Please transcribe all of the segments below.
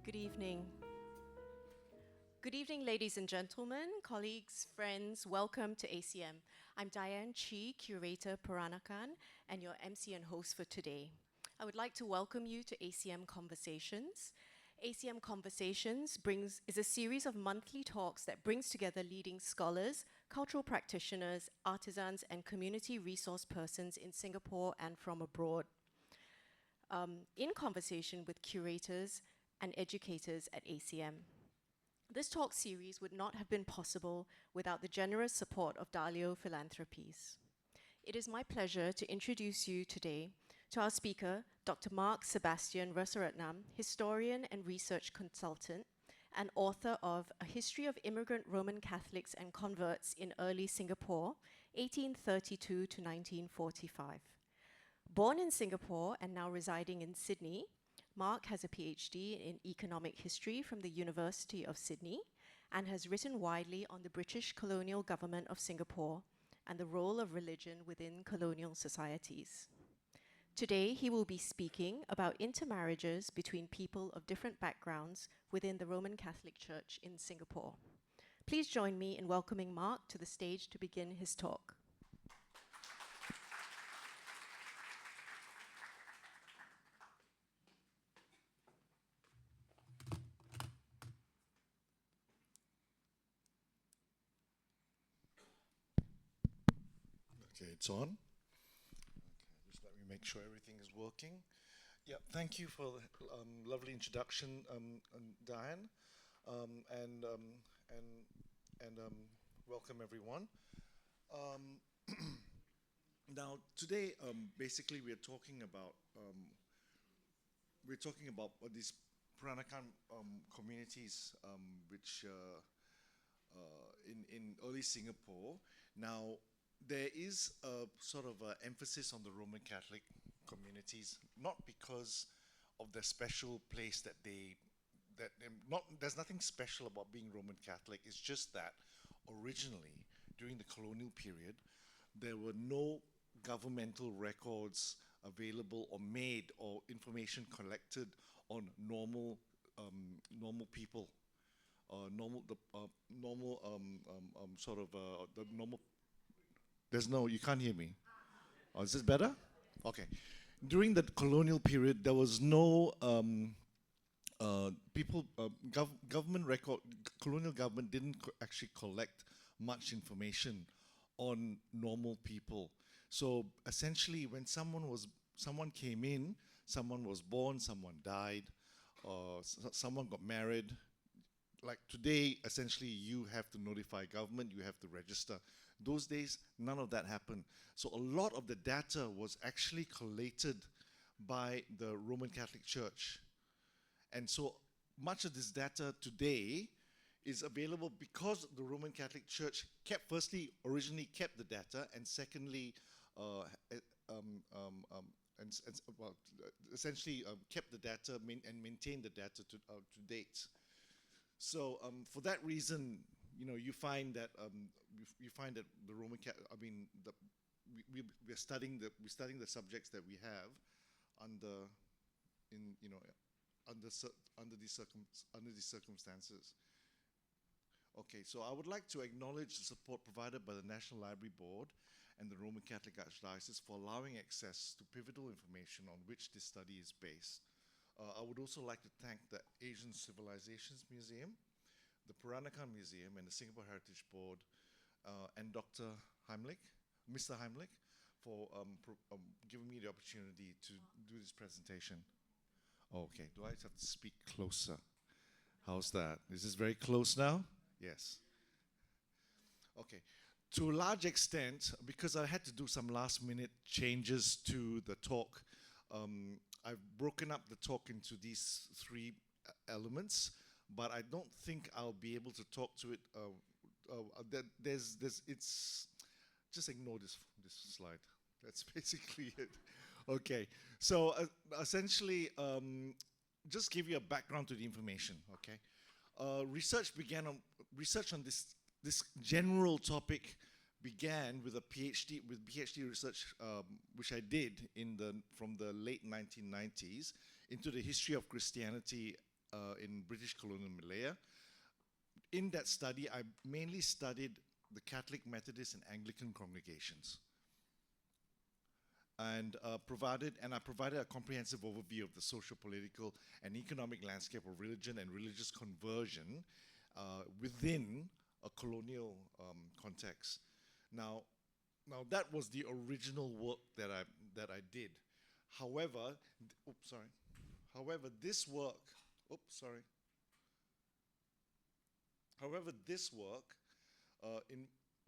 Good evening. Good evening, ladies and gentlemen, colleagues, friends. Welcome to ACM. I'm Diane Chi, Curator Peranakan, and your MC and host for today. I would like to welcome you to ACM Conversations. ACM Conversations is a series of monthly talks that brings together leading scholars, cultural practitioners, artisans, and community resource persons in Singapore and from abroad, in conversation with curators and educators at ACM. This talk series would not have been possible without the generous support of Dalio Philanthropies. It is my pleasure to introduce you today to our speaker, Dr. Marc Sebastian Rerceretnam, historian and research consultant, and author of A History of Immigrant Roman Catholics and Converts in Early Singapore, 1832 to 1945. Born in Singapore and now residing in Sydney, Marc has a PhD in economic history from the University of Sydney and has written widely on the British colonial government of Singapore and the role of religion within colonial societies. Today, he will be speaking about intermarriages between people of different backgrounds within the Roman Catholic Church in Singapore. Please join me in welcoming Marc to the stage to begin his talk. Okay, it's on. Okay, just let me make sure everything is working. Yeah, thank you for the lovely introduction, Diane, and welcome everyone. Now today, basically, we're talking about these Peranakan communities, which in early Singapore. Now, there is a sort of emphasis on the Roman Catholic communities, not because of the special place there's nothing special about being Roman Catholic. It's just that originally, during the colonial period, there were no governmental records available or made or information collected on normal people, the normal. There's no, you can't hear me. Oh, is this better? Okay. During the colonial period, there was no government record, colonial government didn't actually collect much information on normal people. So essentially, when someone came in, someone was born, someone died, someone got married. Like today, essentially, you have to notify government, you have to register. Those days, none of that happened. So a lot of the data was actually collated by the Roman Catholic Church. And so much of this data today is available because the Roman Catholic Church originally kept the data, and secondly, essentially kept the data and maintained the data to date. So for that reason, you find that the Roman Catholic, we're studying the subjects that we have under these circumstances. Okay, so I would like to acknowledge the support provided by the National Library Board and the Roman Catholic Archdiocese for allowing access to pivotal information on which this study is based. I would also like to thank the Asian Civilisations Museum, the Peranakan Museum, and the Singapore Heritage Board, and Mr. Heimlich, for giving me the opportunity to do this presentation. Okay, do I have to speak closer? How's that? Is this very close now? Yes. Okay. To a large extent, because I had to do some last-minute changes to the talk, I've broken up the talk into these three elements, but I don't think I'll be able to talk to it. It's just ignore this slide. That's basically it. Okay, so essentially, just give you a background to the information. Okay, research on this general topic began with PhD research, which I did from the late 1990s into the history of Christianity in British colonial Malaya. In that study, I mainly studied the Catholic, Methodist, and Anglican congregations, and I provided a comprehensive overview of the social, political, and economic landscape of religion and religious conversion within a colonial context. Now that was the original work that I did. However, this work,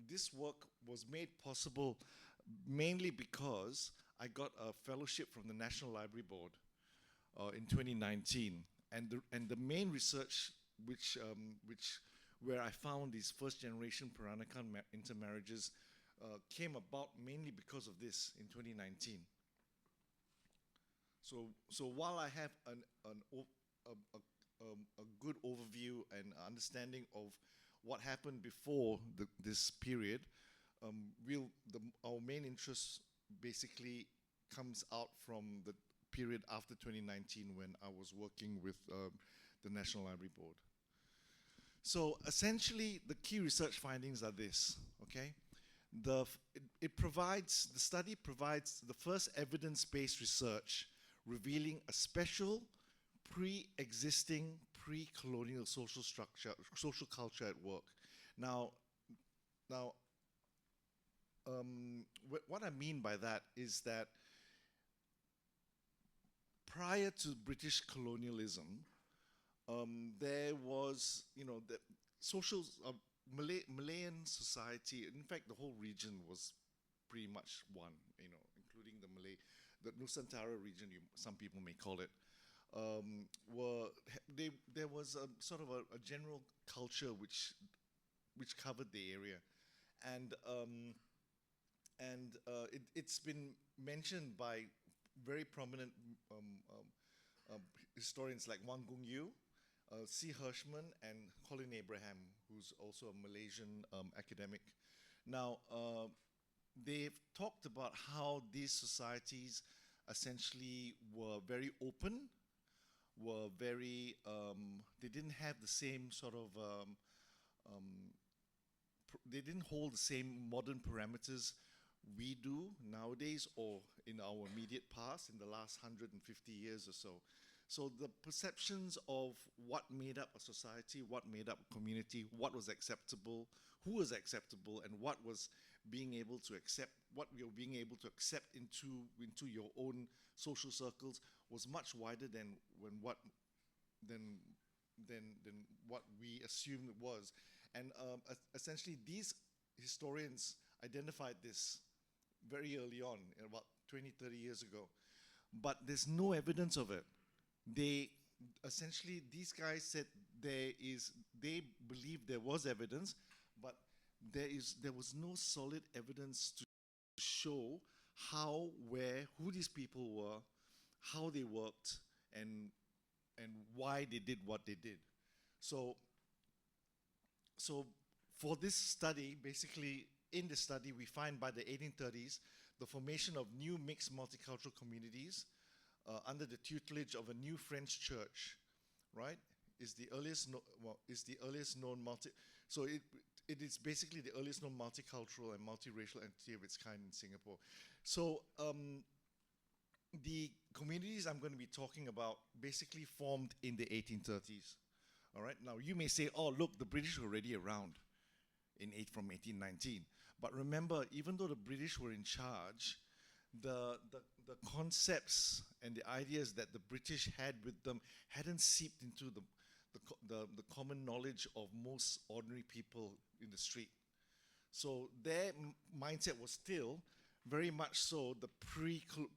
this work was made possible mainly because I got a fellowship from the National Library Board in 2019, and the main research where I found these first generation Peranakan intermarriages came about mainly because of this in 2019. So while I have a good overview and understanding of what happened before this period, our main interest basically comes out from the period after 2019 when I was working with the National Library Board. So essentially, the key research findings are this, okay? The study provides the first evidence-based research revealing a special, pre-existing, pre-colonial social structure, social culture at work. Now, what I mean by that is that prior to British colonialism, there was, the social Malayan society. In fact, the whole region was pretty much one, including the Nusantara region, some people may call it. There was a sort of a general culture which covered the area, and it's been mentioned by very prominent historians like Wang Gungyu, C. Hirschman, and Colin Abraham, who's also a Malaysian academic. Now, they've talked about how these societies essentially were very open, were very, they didn't have the same sort of, they didn't hold the same modern parameters we do nowadays or in our immediate past in the last 150 years or so. So the perceptions of what made up a society, what made up a community, what was acceptable, who was acceptable, and what was being able to accept, what we were being able to accept into your own social circles was much wider than what we assumed it was. And essentially these historians identified this very early on, about 20, 30 years ago. But there's no evidence of it. These guys said they believed there was evidence, but there was no solid evidence to show how, where, who these people were, how they worked, and why they did what they did. So for this study, basically in the study we find by the 1830s the formation of new mixed multicultural communities under the tutelage of a new French church, right? Is the earliest known so it is basically the earliest known multicultural and multiracial entity of its kind in Singapore. So the communities I'm going to be talking about basically formed in the 1830s. All right. Now you may say, "Oh, look, the British were already around from 1819." But remember, even though the British were in charge, the concepts and the ideas that the British had with them hadn't seeped into the common knowledge of most ordinary people in the street. So their mindset was still very much so the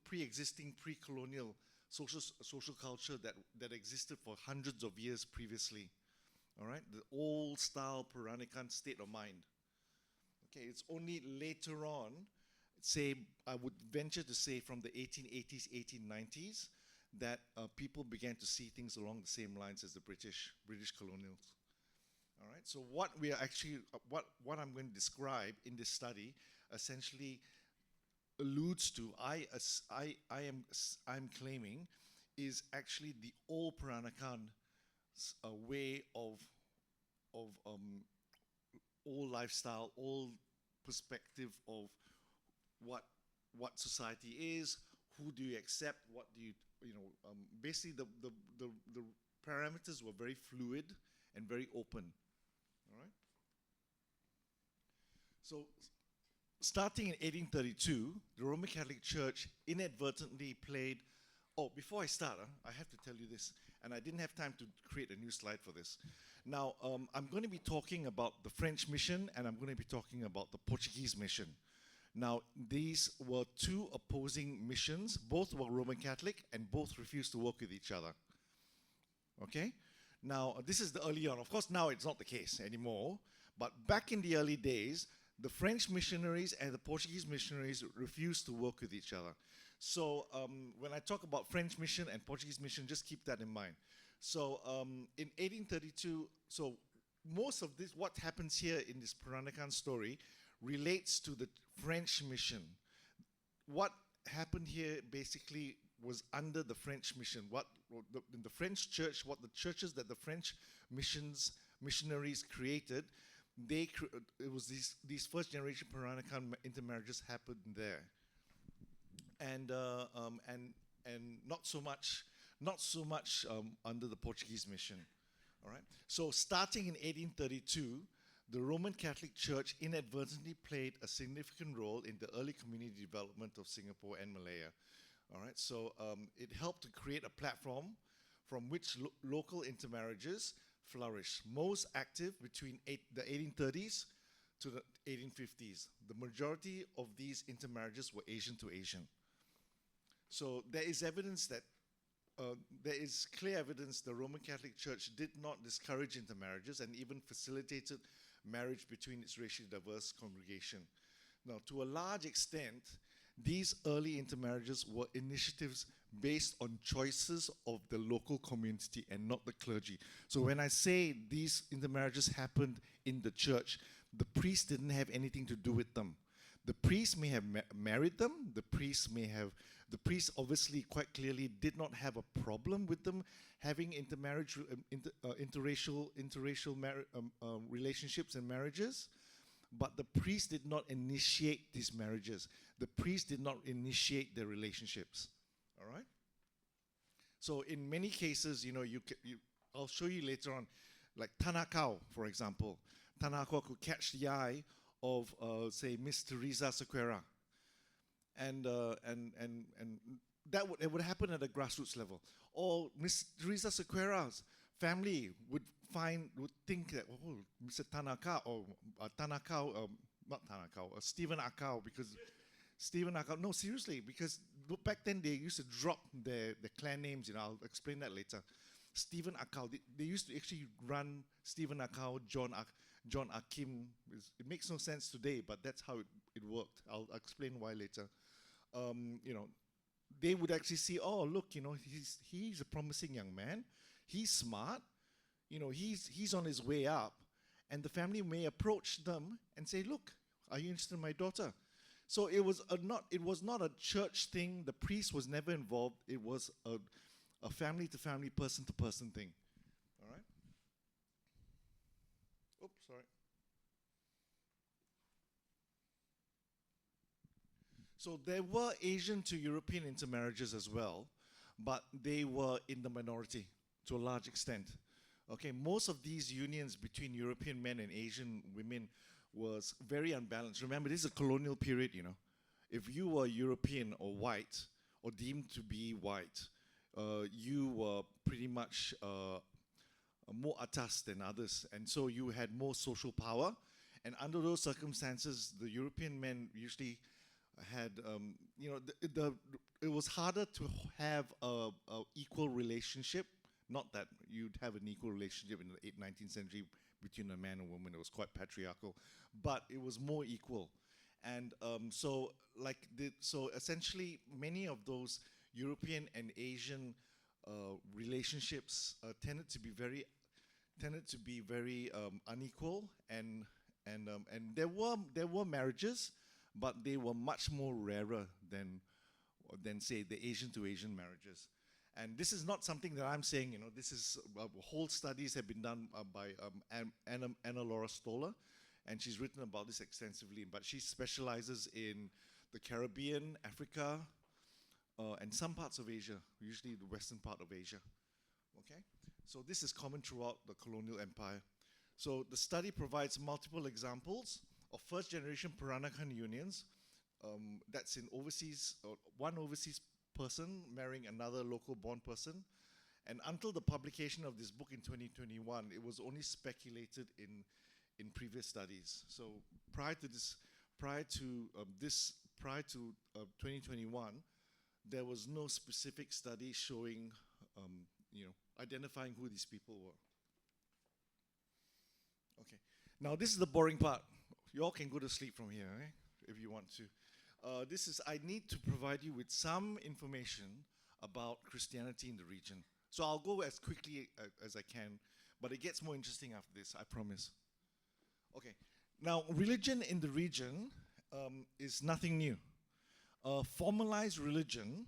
pre-existing pre-colonial social culture that existed for hundreds of years previously. All right, the old style Peranakan state of mind. Okay, it's only later on, say, I would venture to say from the 1880s, 1890s, that people began to see things along the same lines as the British colonials. All right, so what we are actually, what I'm going to describe in this study essentially alludes to, I'm claiming, is actually the old Peranakan a way of old lifestyle, old perspective of what society is, who do you accept, what do you, basically the parameters were very fluid and very open, all right? So starting in 1832, the Roman Catholic Church inadvertently played, oh, before I start, I have to tell you this, and I didn't have time to create a new slide for this. Now, I'm going to be talking about the French mission, and I'm going to be talking about the Portuguese mission. Now, these were two opposing missions. Both were Roman Catholic, and both refused to work with each other. Okay? Now, this is the early on. Of course, now it's not the case anymore. But back in the early days, the French missionaries and the Portuguese missionaries refused to work with each other. So when I talk about French mission and Portuguese mission, just keep that in mind. So in 1832, so most of this, what happens here in this Peranakan story, relates to the French mission. What happened here basically was under the French mission. What in the French church, what the churches that the French missionaries created, it was these first generation Peranakan intermarriages happened there, and not so much under the Portuguese mission. All right. So starting in 1832. The Roman Catholic Church inadvertently played a significant role in the early community development of Singapore and Malaya. All right, so it helped to create a platform from which local intermarriages flourished, most active between the 1830s to the 1850s. The majority of these intermarriages were Asian to Asian. So there is evidence that there is clear evidence the Roman Catholic Church did not discourage intermarriages and even facilitated marriage between its racially diverse congregation. Now, to a large extent, these early intermarriages were initiatives based on choices of the local community and not the clergy. So when I say these intermarriages happened in the church, the priest didn't have anything to do with them. The priest may have married them. The priest obviously quite clearly did not have a problem with them having intermarriage, interracial relationships and marriages, but the priest did not initiate these marriages. The priest did not initiate their relationships. All right. So in many cases, I'll show you later on, like Tanakau, for example. Tanakau could catch the eye of, say, Miss Teresa Sequeira, and it would happen at a grassroots level. Or Miss Teresa Sequeira's family would think that, oh, Mr. Tanaka or not Tanakau, Stephen Akau, because Stephen Akau. No, seriously, because back then they used to drop their clan names. I'll explain that later. Stephen Akau. They used to actually run Stephen Akau, John Akim. It makes no sense today, but that's how it worked. I'll explain why later. They would actually see, oh, look, he's a promising young man. He's smart. He's on his way up. And the family may approach them and say, look, are you interested in my daughter? So it was not a church thing. The priest was never involved. It was a family-to-family, person-to-person thing. All right? Oops, sorry. So there were Asian to European intermarriages as well, but they were in the minority to a large extent. Okay, most of these unions between European men and Asian women was very unbalanced. Remember, this is a colonial period, If you were European or white, or deemed to be white, you were pretty much more atas than others, and so you had more social power. And under those circumstances, the European men usually had, it was harder to have a equal relationship. Not that you'd have an equal relationship in the 19th century between a man and woman. It was quite patriarchal, but it was more equal. And so essentially, many of those European and Asian relationships tended to be very unequal, and there were marriages, but they were much more rarer than say the Asian to Asian marriages. And this is not something that I'm saying, this is, whole studies have been done by Anna Laura Stoller, and she's written about this extensively, but she specializes in the Caribbean, Africa, and some parts of Asia, usually the western part of Asia, okay? So this is common throughout the colonial empire. So the study provides multiple examples of first-generation Peranakan unions, that's in overseas, one overseas person marrying another local-born person. And until the publication of this book in 2021, it was only speculated in previous studies. So prior to 2021, there was no specific study showing, identifying who these people were. Okay, now this is the boring part. You all can go to sleep from here, eh, if you want to. I need to provide you with some information about Christianity in the region. So I'll go as quickly as I can, but it gets more interesting after this, I promise. Okay, now religion in the region is nothing new. Formalized religion,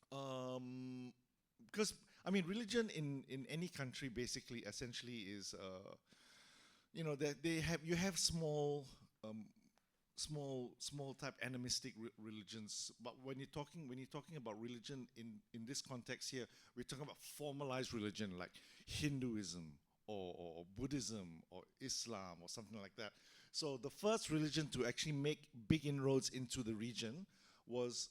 because, religion in any country basically, essentially is, you have small type animistic religions, but when you're talking about religion in this context here, we're talking about formalized religion like Hinduism or Buddhism or Islam or something like that. So the first religion to actually make big inroads into the region was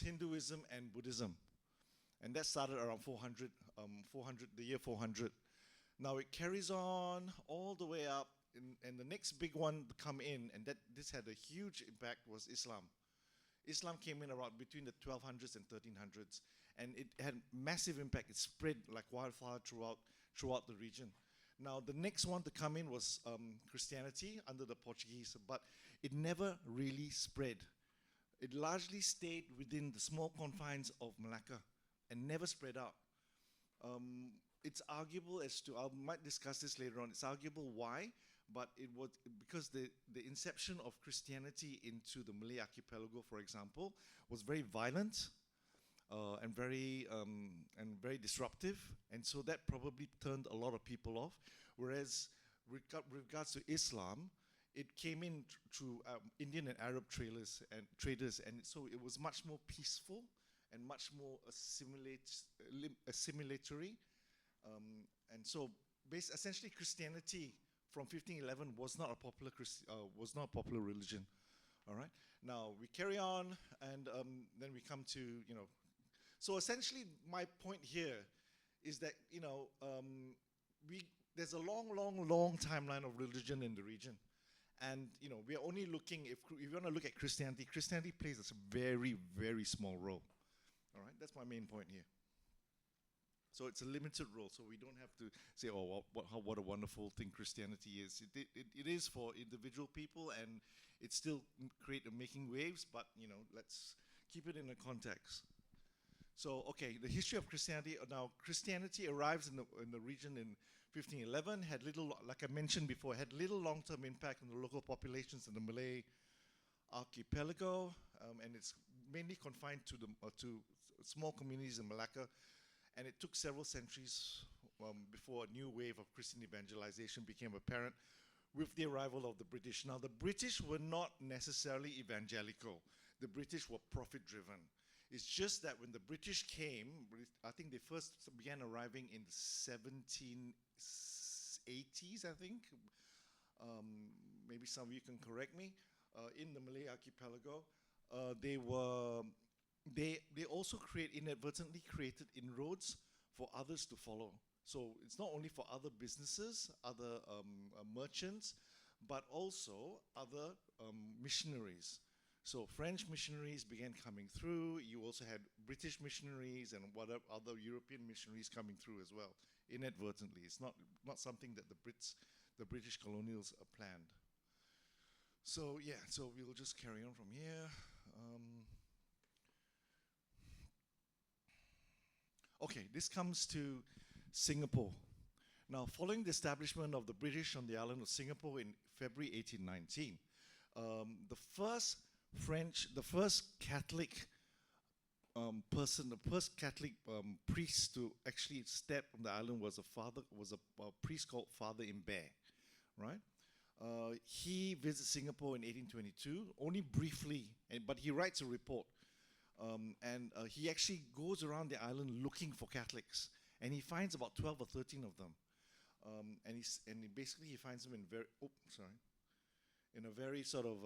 Hinduism and Buddhism, and that started around 400, the year 400. Now it carries on all the way up. And the next big one to come in, and this had a huge impact, was Islam. Islam came in around between the 1200s and 1300s, and it had massive impact. It spread like wildfire throughout the region. Now, the next one to come in was Christianity under the Portuguese, but it never really spread. It largely stayed within the small confines of Melaka and never spread out. It's arguable as to, I might discuss this later on, it's arguable why, but it was because the inception of Christianity into the Malay archipelago, for example, was very violent and very disruptive, and so that probably turned a lot of people off. Whereas with regards to Islam, it came in through Indian and Arab traders, and so it was much more peaceful and much more assimilatory. And so, essentially, Christianity from 1511 was not a popular religion. All right. Now we carry on, and then we come to So essentially, my point here is that there's a long timeline of religion in the region, and we are only looking if you want to look at Christianity. Christianity plays a very, very small role. All right. That's my main point here. So it's a limited role, so we don't have to say, oh, what a wonderful thing Christianity is. It is for individual people, and it's still making waves, but let's keep it in a context. So, okay, the history of Christianity. Now, Christianity arrives in the region in 1511, had little, like I mentioned before, had little long-term impact on the local populations in the Malay archipelago, and it's mainly confined to small communities in Melaka. And it took several centuries before a new wave of Christian evangelization became apparent with the arrival of the British. Now, the British were not necessarily evangelical. The British were profit-driven. It's just that when the British came, I think they first began arriving in the 1780s, I think. Maybe some of you can correct me. In the Malay archipelago, they also inadvertently created inroads for others to follow. So it's not only for other businesses, other merchants, but also other missionaries. So French missionaries began coming through. You also had British missionaries and other European missionaries coming through as well, inadvertently. It's not something that the British colonials planned. So yeah, so we'll just carry on from here. Okay, this comes to Singapore. Now, following the establishment of the British on the island of Singapore in February 1819, the first Catholic person, the first Catholic priest to actually step on the island was a priest called Father Imbe, right? He visits Singapore in 1822, only briefly, but he writes a report. He actually goes around the island looking for Catholics, and he finds about 12 or 13 of them. He finds them in a very sort of,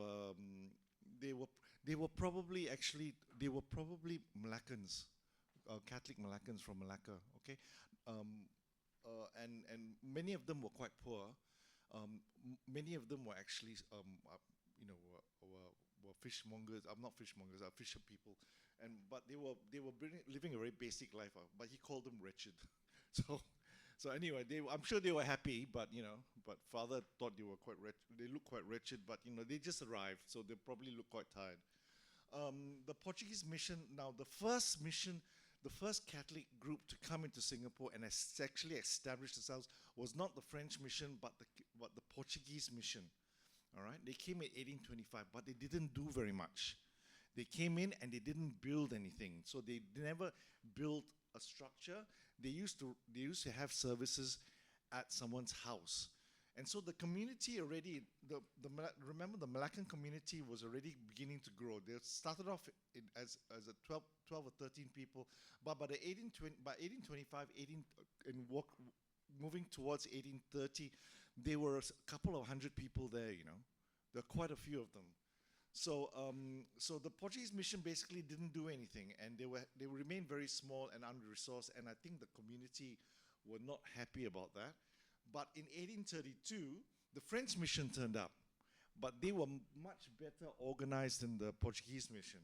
they were probably Malakans, Catholic Malakans from Melaka, okay? And many of them were quite poor. Many of them were actually, were fishmongers. Not fishmongers, fisher people, but they were living a very basic life. But he called them wretched. So anyway, I'm sure they were happy, but but Father thought they were quite wretched. They looked quite wretched, but they just arrived, so they probably look quite tired. The Portuguese mission. Now, the first Catholic group to come into Singapore and actually establish themselves was not the French mission, but the Portuguese mission. All right, they came in 1825, but they didn't do very much. They came in and they didn't build anything, so they never built a structure. They used to have services at someone's house, and so the community already. Remember, the Malacan community was already beginning to grow. They started off as a 12 or 13 people, but by 1825, moving towards 1830, there were a couple of hundred people there. There are quite a few of them. So the Portuguese mission basically didn't do anything, and they remained very small and under-resourced, and I think the community were not happy about that. But in 1832, the French mission turned up, but they were much better organized than the Portuguese mission.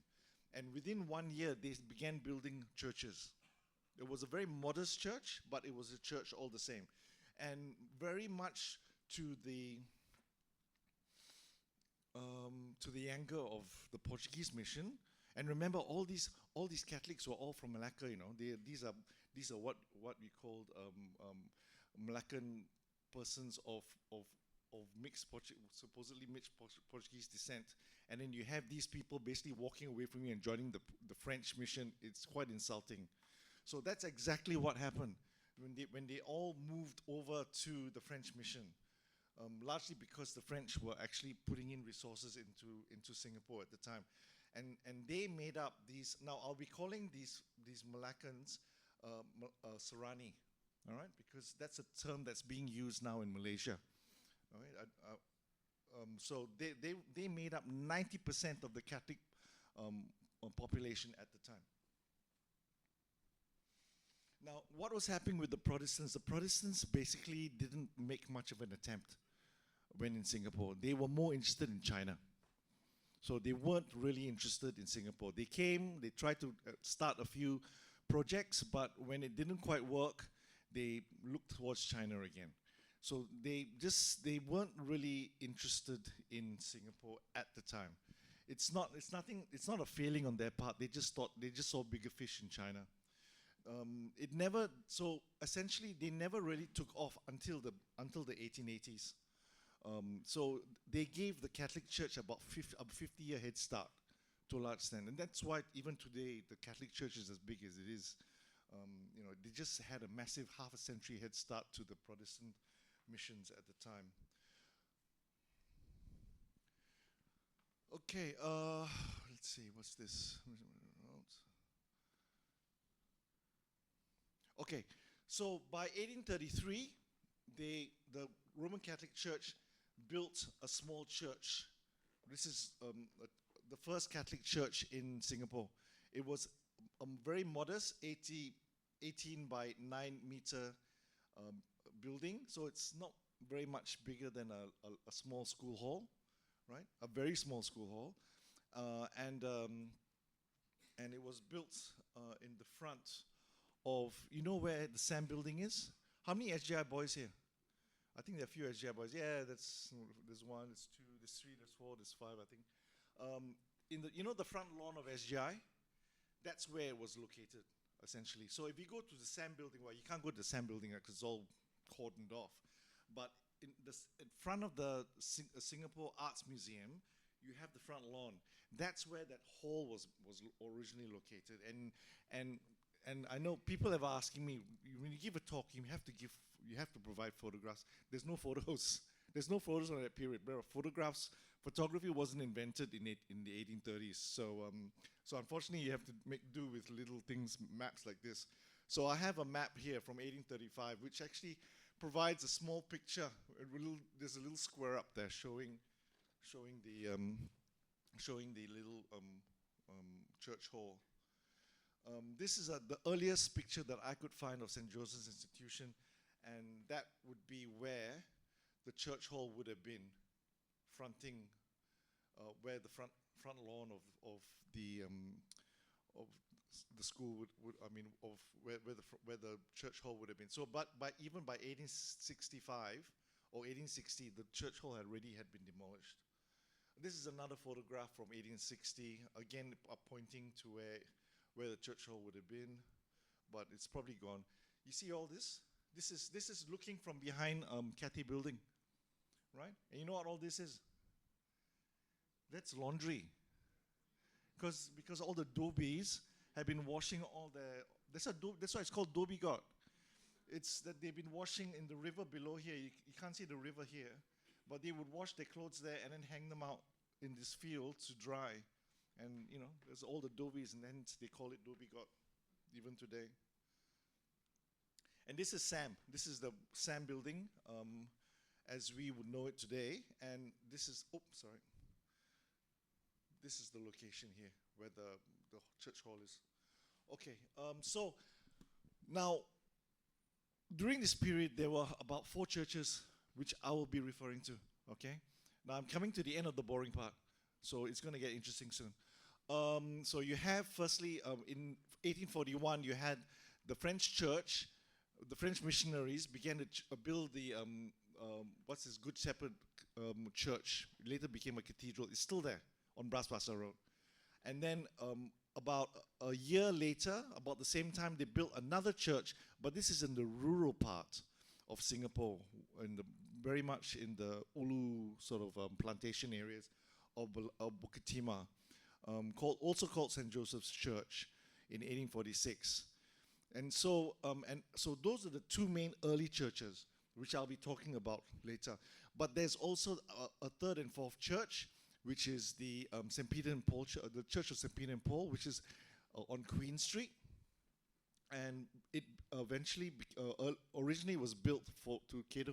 And within 1 year, they began building churches. It was a very modest church, but it was a church all the same. And very much to the anger of the Portuguese mission. And remember, all these Catholics were all from Malacca. These are what we called Malacan persons of supposedly mixed Portuguese descent. And then you have these people basically walking away from you and joining the French mission. It's quite insulting. So that's exactly what happened when they all moved over to the French mission. Largely because the French were actually putting in resources into Singapore at the time, and they made up these. Now I'll be calling these Malakans Serani, all right, because that's a term that's being used now in Malaysia. All right, so they made up 90% of the Catholic population at the time. Now, what was happening with the Protestants? The Protestants basically didn't make much of an attempt when in Singapore. They were more interested in China. So they weren't really interested in Singapore. They came, they tried to start a few projects, but when it didn't quite work, they looked towards China again. So they weren't really interested in Singapore at the time. It's not a failing on their part. They just saw bigger fish in China. So essentially they never really took off until the 1880s. So they gave the Catholic Church about a 50-year head start to a large extent, and that's why even today the Catholic Church is as big as it is. They just had a massive half a century head start to the Protestant missions at the time. Okay, let's see, what's this? Okay, so by 1833, the Roman Catholic Church built a small church. This is the first Catholic church in Singapore. It was a very modest 18 by 9 meter building, so it's not very much bigger than a small school hall, right? A very small school hall, and it was built in the front of, where the SAM building is? How many SGI boys here? I think there are a few SGI boys. Yeah, there's one, there's two, there's three, there's four, there's five, I think. In the front lawn of SGI, that's where it was located, essentially. So if you go to the SAM building, well, you can't go to the SAM building because it's all cordoned off. But in front of the Singapore Arts Museum, you have the front lawn. That's where that hall was originally located. And I know people have asking me, when you give a talk, you have to provide photographs. There's no photos. There's no photos on that period. There are photographs. Photography wasn't invented in the 1830s. So unfortunately, you have to make do with little things, maps like this. So I have a map here from 1835, which actually provides a small picture. There's a little square up there showing the little church hall. This is the earliest picture that I could find of St. Joseph's Institution, and that would be where the church hall would have been, fronting where the front lawn of the school would I mean of where the church hall would have been. So, but even by 1865 or 1860, the church hall had been demolished. This is another photograph from 1860, again pointing to where the church hall would have been, but it's probably gone. You see all this? This is looking from behind Cathay Building, right? And you know what all this is? That's laundry. Because all the dobies have been washing all their. That's why it's called Dobi God. It's that they've been washing in the river below here. You can't see the river here, but they would wash their clothes there and then hang them out in this field to dry. And there's all the dobies, and then they call it Dobi God, even today. And this is SAM. This is the SAM building, as we would know it today. And this is, this is the location here where the church hall is. Okay, so now, during this period, there were about 4 churches which I will be referring to, okay? Now, I'm coming to the end of the boring part, so it's going to get interesting soon. So you have, firstly, in 1841, you had the French church. The French missionaries began to build the, Good Shepherd church. It later became a cathedral. It's still there on Bras Basah Road. And then about a year later, about the same time, they built another church, but this is in the rural part of Singapore, very much in the Ulu sort of plantation areas of Bukit Timah, also called St. Joseph's Church in 1846. And so those are the 2 main early churches, which I'll be talking about later. But there's also a 3rd and 4th church, which is the St. Peter and Paul, the Church of St. Peter and Paul, which is on Queen Street. And it eventually, originally was built to cater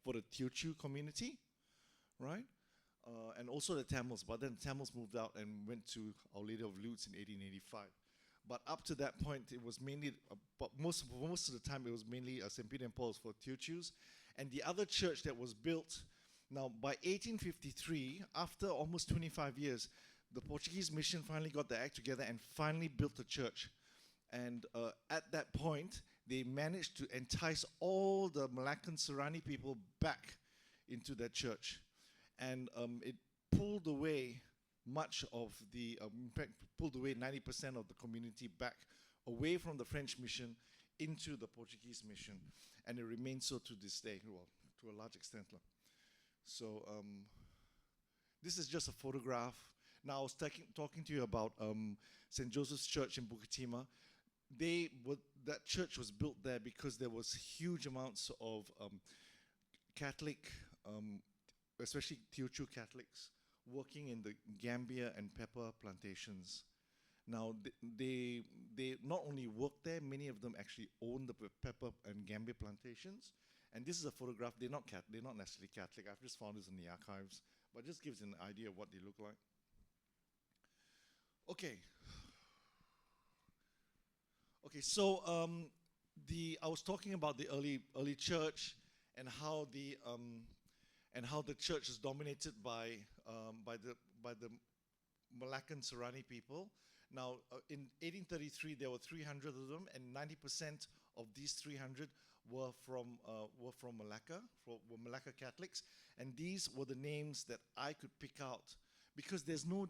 for the Teochew community, right? And also the Tamils, but then the Tamils moved out and went to Our Lady of Lourdes in 1885. But up to that point, it was mainly, but most of the time, it was mainly St. Peter and Paul's for Teochews. And the other church that was built, now by 1853, after almost 25 years, the Portuguese mission finally got their act together and finally built a church. And at that point, they managed to entice all the Malacan Serani people back into their church. And it pulled away much of the, in fact, pulled away 90% of the community back away from the French mission into the Portuguese mission. And it remains so to this day, well, to a large extent. So this is just a photograph. Now, I was talking to you about St. Joseph's Church in Bukit Timah. That church was built there because there was huge amounts of Catholic, especially Teochew Catholics, working in the Gambia and pepper plantations. Now, they not only worked there, many of them actually owned the pepper and Gambia plantations. And this is a photograph. They're not necessarily Catholic. I've just found this in the archives, but it just gives an idea of what they look like. Okay. Okay, so I was talking about the early church and how the church is dominated by the Malacan Serani people. Now, in 1833, there were 300 of them, and 90% of these 300 were from Malacca, were Malacca Catholics, and these were the names that I could pick out because there's no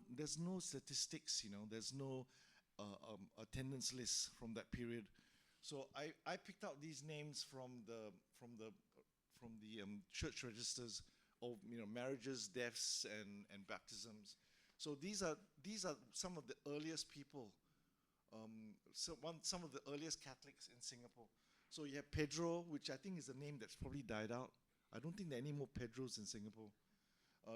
statistics, there's no attendance list from that period. So I picked out these names from the church registers marriages, deaths, and baptisms. So these are some of the earliest people, some of the earliest Catholics in Singapore. So you have Pedro, which I think is a name that's probably died out. I don't think there are any more Pedros in Singapore.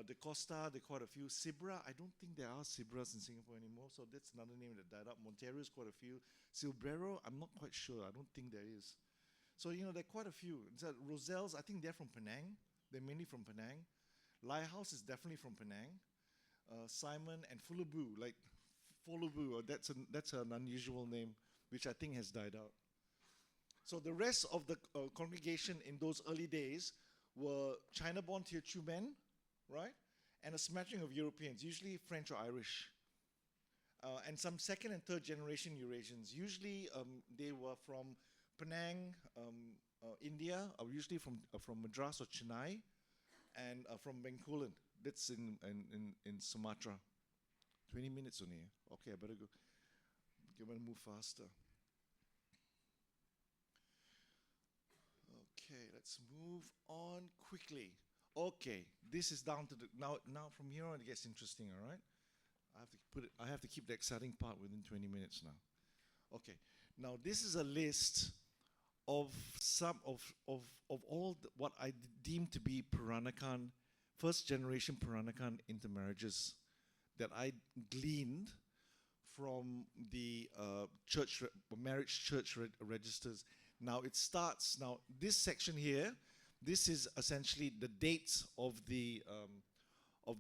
De Costa, there are quite a few. Sibra, I don't think there are Sibras in Singapore anymore, so that's another name that died out. Montero's quite a few. Silbrero, I'm not quite sure. I don't think there is. So, there are quite a few. Roselles, I think they're from Penang. They're mainly from Penang. Lighthouse is definitely from Penang. Simon and Fulubu, like Fulubu, that's an unusual name, which I think has died out. So the rest of the congregation in those early days were China-born Teochew men, right? And a smattering of Europeans, usually French or Irish. And some second and third generation Eurasians. Usually they were from Penang, India, or usually from Madras or Chennai, and from Bencoolen. That's in Sumatra. 20 minutes only. Okay, I better go. I'm going to move faster. Okay, let's move on quickly. Okay, this is down to the now from here on it gets interesting, all right? I have to keep the exciting part within 20 minutes now. Okay. Now this is a list of some of all what I deem to be Peranakan, first generation Peranakan intermarriages that I gleaned from the marriage church registers. Now it starts, this section here, this is essentially the dates of the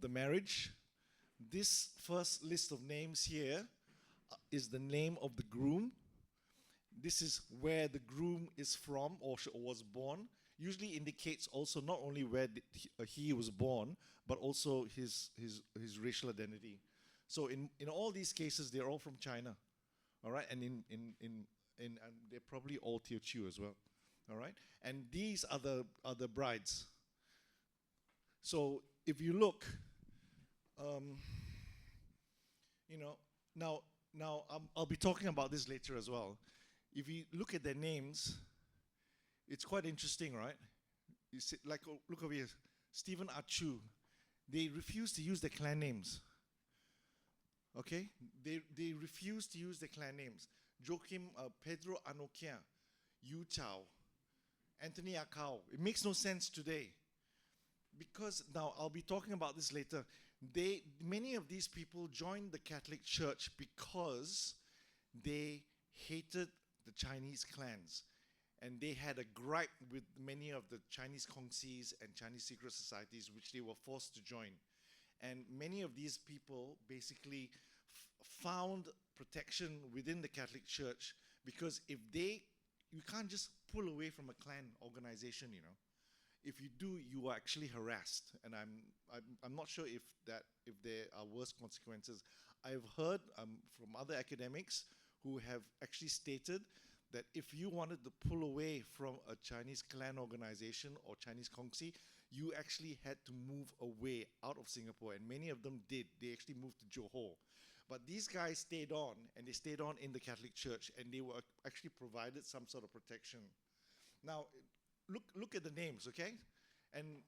marriage. This first list of names here is the name of the groom. This is where the groom is from or was born. Usually indicates also not only where he was born, but also his racial identity. So in all these cases, they're all from China, all right, and and they're probably all Teochew as well, all right. And these are the brides. So if you look, now I'll be talking about this later as well. If you look at their names, it's quite interesting, right? You see, like, look over here, Stephen Achu. They refuse to use their clan names. Okay, they refuse to use their clan names. Joachim, Pedro Anokia, Yu Chao, Anthony Akau. It makes no sense today, because now I'll be talking about this later. Many of these people joined the Catholic Church because they hated the Chinese clans, and they had a gripe with many of the Chinese Kongsis and Chinese secret societies, which they were forced to join. And many of these people basically found protection within the Catholic Church, because you can't just pull away from a clan organization, If you do, you are actually harassed, and I'm not sure if there are worse consequences. I've heard from other academics who have actually stated that if you wanted to pull away from a Chinese clan organization or Chinese Kongsi, you actually had to move away out of Singapore, and many of them did. They actually moved to Johor. But these guys stayed on, and they stayed on in the Catholic Church, and they were actually provided some sort of protection. Now, look at the names, okay? And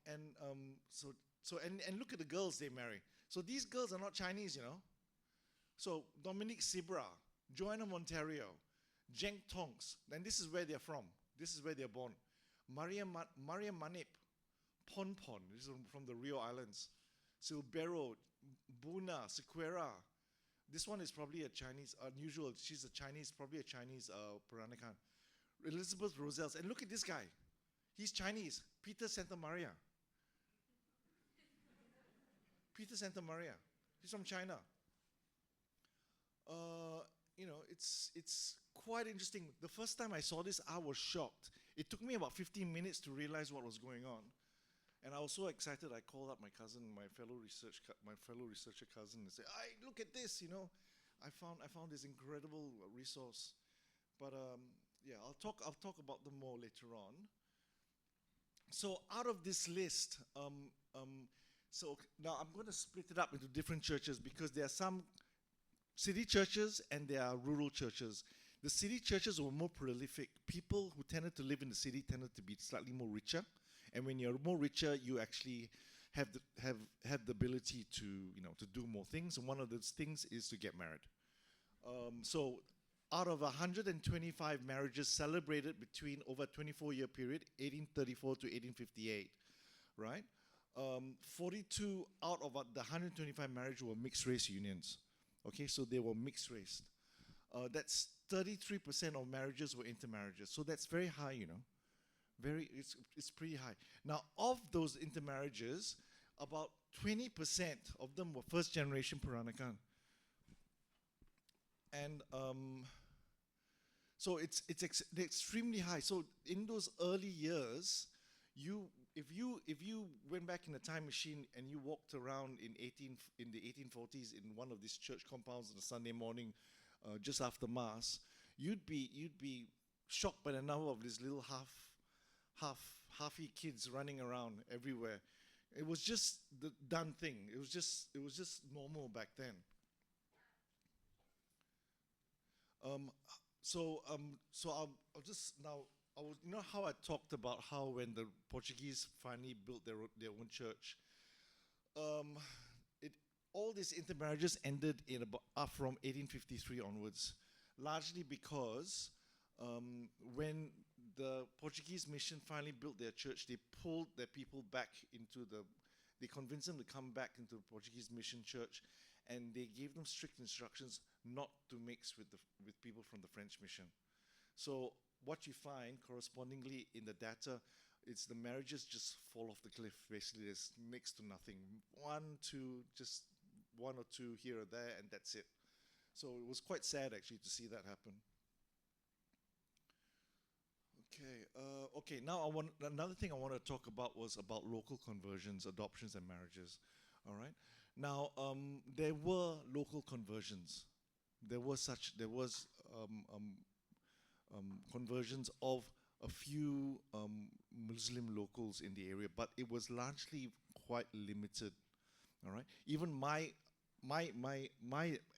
look at the girls they marry. So these girls are not Chinese, So Dominique Sibra, Joanna Monterio, Zheng Tongs, and this is where they're from. This is where they're born. Maria Manip, Pon Pon, this is from the Rio Islands. Silbero, Buna, Sequera. This one is probably a Chinese, unusual. She's a Chinese, probably a Chinese Peranakan. Elizabeth Roselles, and look at this guy. He's Chinese, Peter Santamaria. Peter Santamaria. He's from China. It's quite interesting. The first time I saw this, I was shocked. It took me about 15 minutes to realize what was going on. And I was so excited, I called up my cousin, my fellow researcher cousin, and said, "Hey, look at this! I found this incredible resource." But yeah, I'll talk about them more later on. So out of this list, so now I'm going to split it up into different churches, because there are some city churches and there are rural churches. The city churches were more prolific. People who tended to live in the city tended to be slightly more richer. And when you're more richer, you actually have the ability to, to do more things, and one of those things is to get married. So out of 125 marriages celebrated between over a 24-year period, 1834 to 1858, right? 42 out of the 125 marriages were mixed race unions. Okay, so they were mixed race. That's 33% of marriages were intermarriages. So that's very high, it's pretty high. Now, of those intermarriages, about 20% of them were first generation Peranakan. And so it's extremely high. So in those early years, if you went back in a time machine and you walked around in the 1840s in one of these church compounds on a Sunday morning, just after Mass, you'd be shocked by the number of these little halfy kids running around everywhere. It was just the done thing. It was just normal back then. I'll just now. You know how I talked about how when the Portuguese finally built their own church, all these intermarriages ended in from 1853 onwards, largely because when the Portuguese mission finally built their church, they pulled their people back they convinced them to come back into the Portuguese mission church, and they gave them strict instructions not to mix with people from the French mission. So what you find correspondingly in the data, it's the marriages just fall off the cliff. Basically, there's next to nothing. Just one or two here or there, and that's it. So it was quite sad actually to see that happen. Okay. Now another thing I want to talk about was about local conversions, adoptions, and marriages. All right. Now there were local conversions. There was conversions of a few Muslim locals in the area, but it was largely quite limited. All right. Even my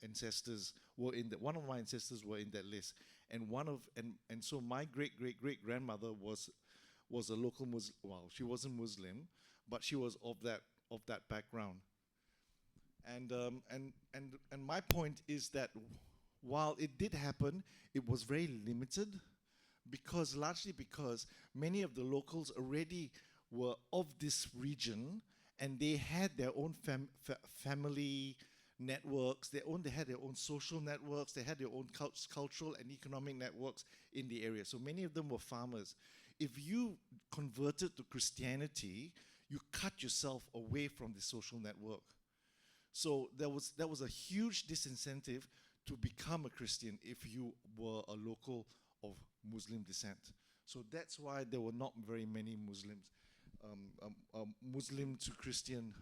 ancestors were in one of my ancestors were in that list, and so my great grandmother was a local Muslim. Well, she wasn't Muslim, but she was of that background. And my point is that while it did happen, it was very limited, largely because many of the locals already were of this region, and they had their own family networks. They had their own social networks. They had their own cultural and economic networks in the area. So many of them were farmers. If you converted to Christianity, you cut yourself away from the social network. So there was a huge disincentive to become a Christian if you were a local of Muslim descent. So that's why there were not very many Muslims, Muslim to Christian,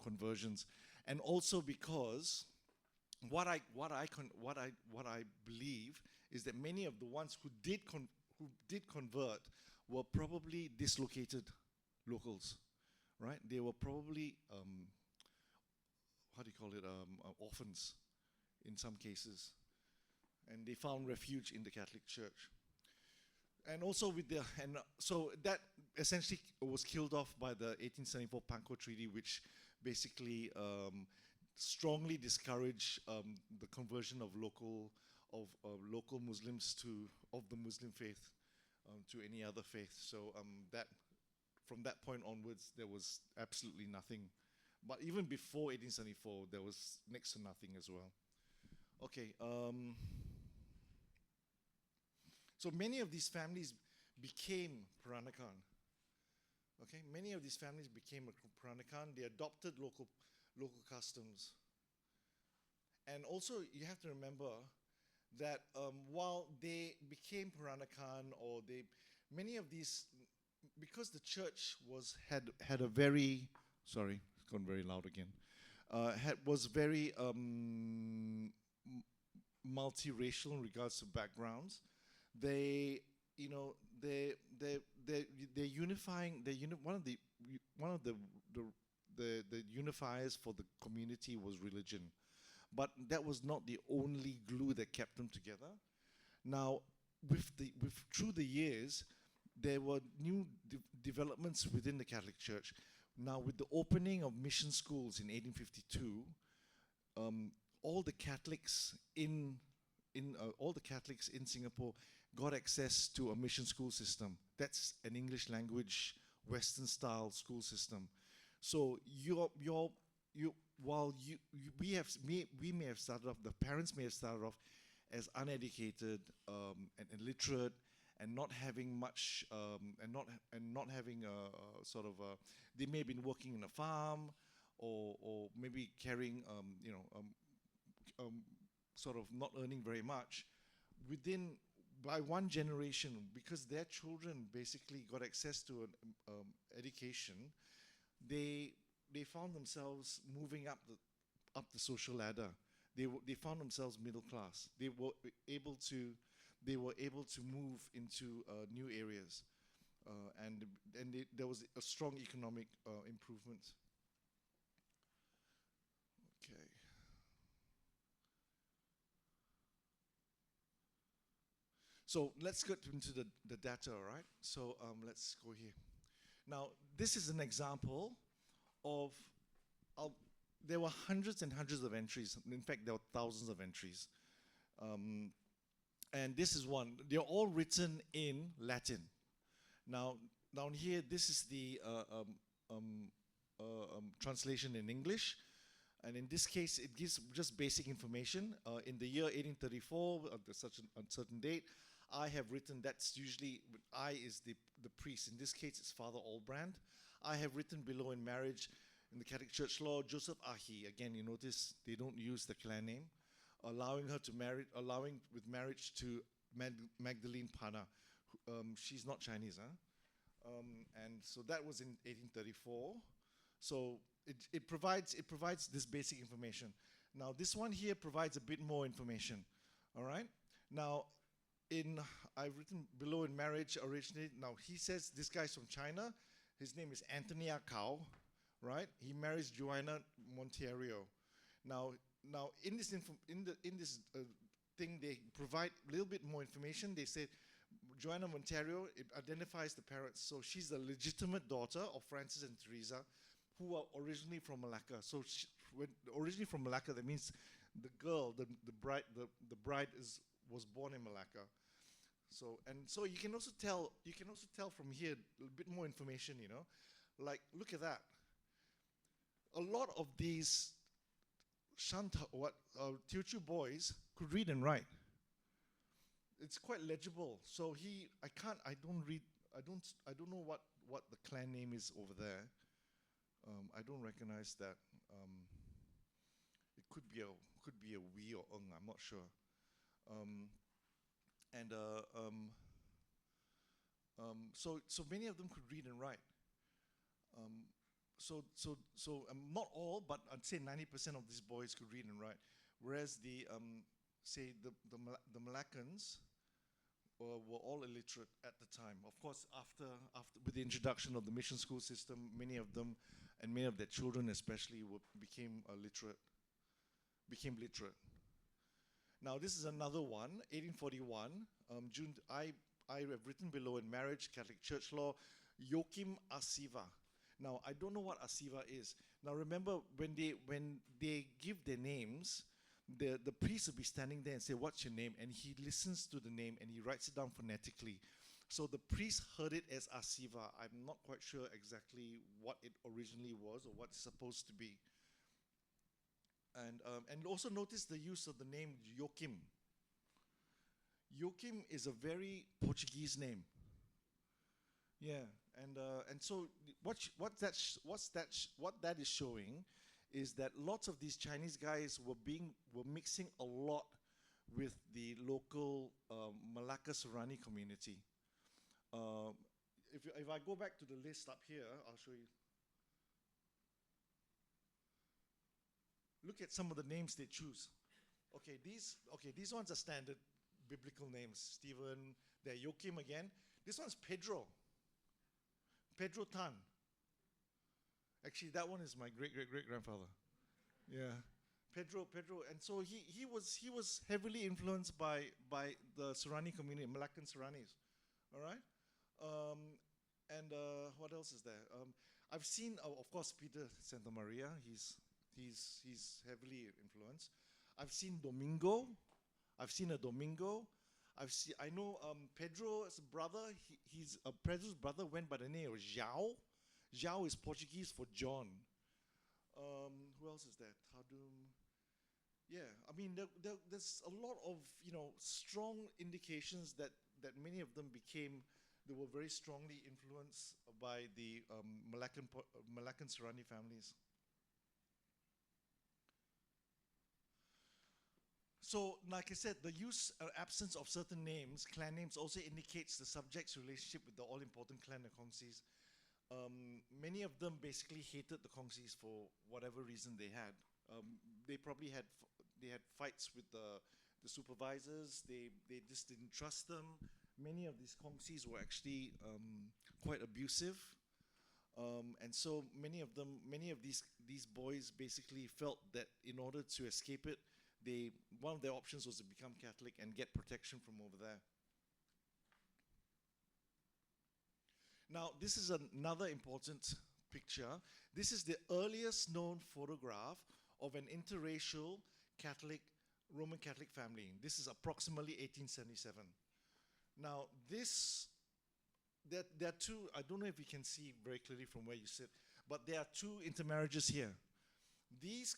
conversions, and also because what I believe is that many of the ones who did convert were probably dislocated locals, right? They were probably orphans in some cases, and they found refuge in the Catholic Church. And also so that essentially was killed off by the 1874 Panko Treaty, which basically strongly discouraged the conversion of local Muslims of the Muslim faith to any other faith. So from that point onwards, there was absolutely nothing. But even before 1874, there was next to nothing as well. Okay. So many of these families became Peranakan. Okay, many of these families became Peranakan. They adopted local customs. And also, you have to remember that while they became Peranakan, many of these, because the church had a very, sorry, it's gone very loud again, was very multiracial in regards to backgrounds. They're unifying. One of the unifiers for the community was religion, but that was not the only glue that kept them together. Now, through the years, there were new developments within the Catholic Church. Now, with the opening of mission schools in 1852, all the Catholics in Singapore got access to a mission school system. That's an English language, Western style school system. So we may have started off, the parents may have started off as uneducated and illiterate, and not having much, and not having a sort of they may have been working in a farm, or maybe carrying sort of not earning very much. By one generation, because their children basically got access to an education, they found themselves moving up the social ladder. They found themselves middle class. They were able to move into new areas, and there was a strong economic improvement. Okay. So let's get into the data, all right? So let's go here. Now, this is an example of, there were hundreds and hundreds of entries. In fact, there were thousands of entries. And this is one. They're all written in Latin. Now, down here, this is the translation in English. And in this case, it gives just basic information. In the year 1834, at such a certain date, I have written, that's usually, I is the priest. In this case, it's Father Albrand. I have written below in marriage, in the Catholic Church law, Joseph Ahi. Again, you notice they don't use the clan name. Allowing with marriage to Magdalene Pana. She's not Chinese, huh? And so that was in 1834. So it provides this basic information. Now this one here provides a bit more information. All right. Now, I've written below in marriage originated. Now he says this guy's from China. His name is Anthony Akau, right? He marries Joanna Monteiro. Now in this thing, they provide a little bit more information. They say Joanna Monteiro, it identifies the parents. So she's the legitimate daughter of Francis and Teresa, who are originally from Melaka. So originally from Melaka, that means the girl, the bride was born in Melaka. So you can also tell from here a bit more information. Like look at that. A lot of these Teochew boys could read and write. It's quite legible. So I don't know what the clan name is over there. I don't recognize that. It could be a Wee or Ng, I'm not sure. So many of them could read and write. Not all, but I'd say 90% of these boys could read and write. Whereas the Malakans were all illiterate at the time. Of course, after with the introduction of the mission school system, many of them and many of their children especially became literate. Now this is another one, 1841. June. I have written below in marriage, Catholic Church law, Joachim Asiva. Now I don't know what Asiva is. Now remember, when they give their names, the priest will be standing there and say, "What's your name?" And he listens to the name and he writes it down phonetically. So the priest heard it as Asiva. I'm not quite sure exactly what it originally was or what it's supposed to be. And also notice the use of the name Joachim. Joachim is a very Portuguese name. Yeah, and so what that is showing is that lots of these Chinese guys were mixing a lot with the local Malacca Serani community. If I go back to the list up here, I'll show you. Look at some of the names they choose. These ones are standard biblical names. Stephen, they're Joachim again. This one's Pedro. Pedro Tan. Actually, that one is my great-great-great-grandfather. Yeah, Pedro, and so he was heavily influenced by the Serani community, Malaccan Seranis. All right. And what else is there? I've seen, of course, Peter Santamaria. He's heavily influenced. I've seen Domingo. I've seen a Domingo. I know Pedro's brother. Pedro's brother went by the name of Zhao. Zhao is Portuguese for John. Who else is there? Tadum. Yeah, I mean, there's a lot of strong indications that many of them they were very strongly influenced by the Malaccan Serani families. So, like I said, the use or absence of certain names, clan names, also indicates the subject's relationship with the all-important clan of Kongsis. Many of them basically hated the Kongsis for whatever reason they had. They probably had fights with the supervisors. They just didn't trust them. Many of these Kongsis were actually quite abusive. And so many of these boys basically felt that in order to escape it, one of their options was to become Catholic and get protection from over there. Now, this is another important picture. This is the earliest known photograph of an interracial Roman Catholic family. This is approximately 1877. Now, there are two, I don't know if you can see very clearly from where you sit, but there are two intermarriages here. This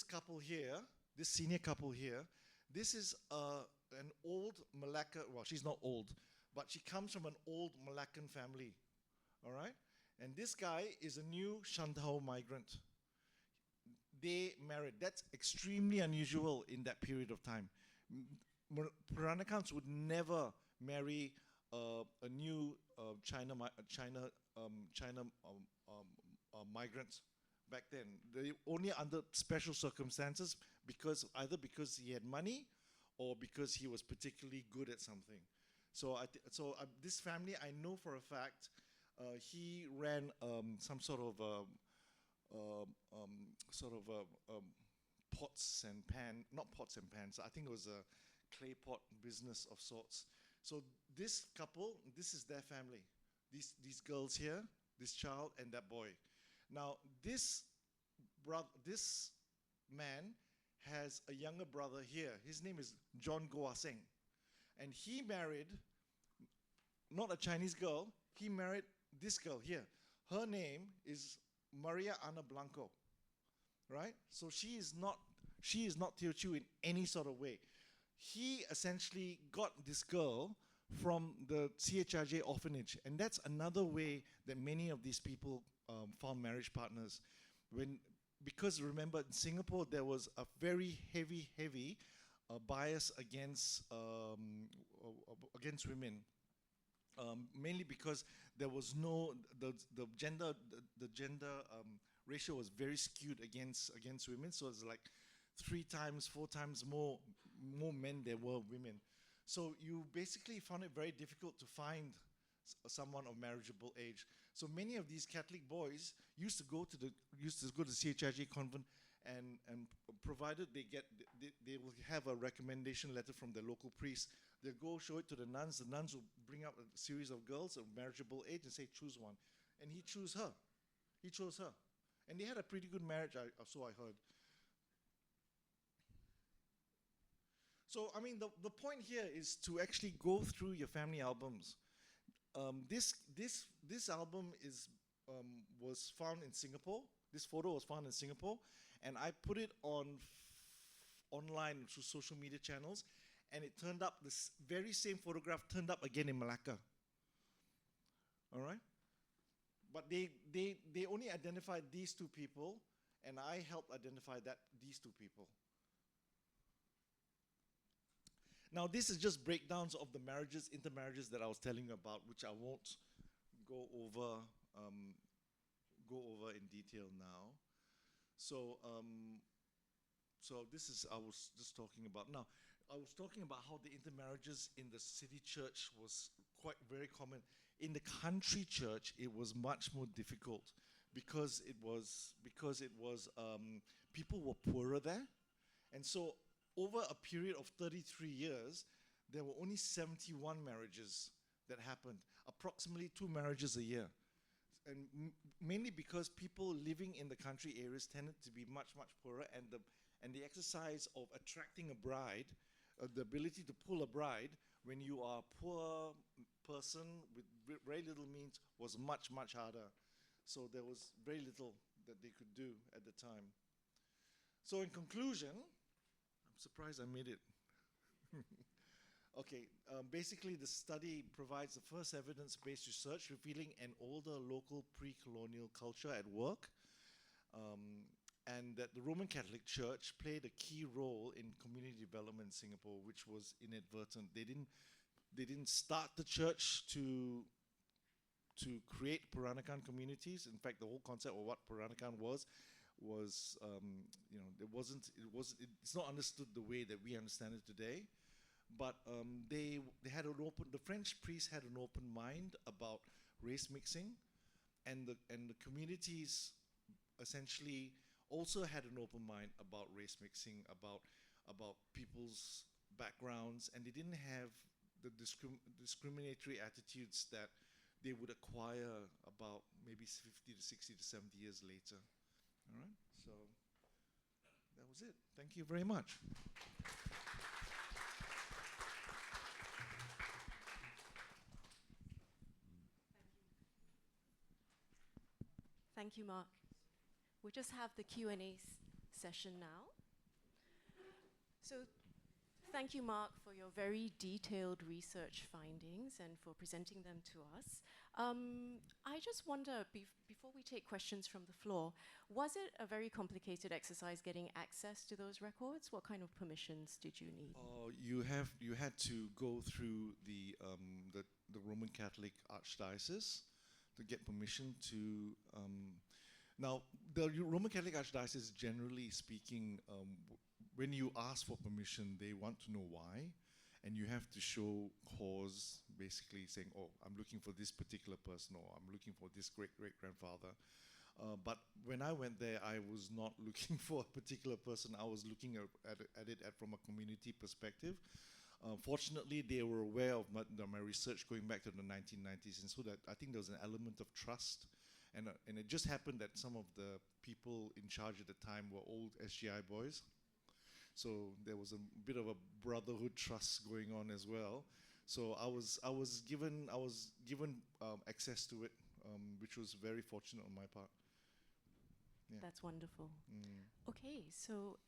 couple here, this senior couple here, this is an old Melaka, well, she's not old, but she comes from an old Malaccan family, all right? And this guy is a new Shandao migrant. They married. That's extremely unusual in that period of time. Peranakans would never marry a new China migrant back then. They only under special circumstances, either because he had money or because he was particularly good at something. So this family, I know for a fact, he ran some sort of pots and pan, not pots and pans. I think it was a clay pot business of sorts. So this couple, this is their family. These girls here, this child and that boy. Now this man has a younger brother here. His name is John Goaseng, and he married not a Chinese girl. He married this girl here. Her name is Maria Ana Blanco, right? So she is not Teochew in any sort of way. He essentially got this girl from the CHRJ orphanage, and that's another way that many of these people found marriage partners. Because remember, in Singapore there was a very heavy bias against women. Mainly because there was the gender ratio was very skewed against women, so it's like 3 times, 4 times more men there were women. So you basically found it very difficult to find someone of marriageable age. So many of these Catholic boys used to go to the CHRJ convent, and provided they will have a recommendation letter from their local priest. They'll go show it to the nuns. The nuns will bring up a series of girls of marriageable age and say, choose one. And he chose her. And they had a pretty good marriage, so I heard. So, I mean, the point here is to actually go through your family albums. This album was found in Singapore. This photo was found in Singapore, and I put it online through social media channels, and it turned up, this very same photograph turned up again in Melaka. All right? But they only identified these 2 people, and I helped identify these 2 people. Now, this is just breakdowns of the intermarriages that I was telling you about, which I won't go over in detail now. So this is, I was just talking about. Now, I was talking about how the intermarriages in the city church was very common. In the country church, it was much more difficult because it was people were poorer there, and so over a period of 33 years, there were only 71 marriages that happened. Approximately 2 marriages a year. And mainly because people living in the country areas tended to be much, much poorer, and the exercise of attracting a bride, the ability to pull a bride when you are a poor person with very little means was much, much harder. So there was very little that they could do at the time. So in conclusion, I'm surprised I made it. Okay, basically the study provides the first evidence-based research revealing an older local pre-colonial culture at work, and that the Roman Catholic Church played a key role in community development in Singapore, which was inadvertent. They didn't start the church to create Peranakan communities. In fact, the whole concept of what Peranakan was you know, it's not understood the way that we understand it today. But they had the French priests had an open mind about race mixing, and the communities essentially also had an open mind about race mixing, about people's backgrounds, and they didn't have the discriminatory attitudes that they would acquire about maybe 50 to 60 to 70 years later. All right, so that was it. Thank you very much. Thank you, Mark. We'll just have the Q&A session now. So thank you, Mark, for your very detailed research findings and for presenting them to us. I just wonder, before we take questions from the floor, was it a very complicated exercise getting access to those records? What kind of permissions did you need? You had to go through the Roman Catholic Archdiocese to get permission to. Now, the Roman Catholic Archdiocese, generally speaking, when you ask for permission, they want to know why, and you have to show cause, basically saying, oh, I'm looking for this particular person, or I'm looking for this great-great-grandfather. But when I went there, I was not looking for a particular person. I was looking at it from a community perspective. Fortunately, they were aware of my research going back to the 1990s, and so that I think there was an element of trust. And it just happened that some of the people in charge at the time were old SGI boys. So there was a bit of a brotherhood trust going on as well. So I was given access to it, which was very fortunate on my part. Yeah. That's wonderful. Okay, so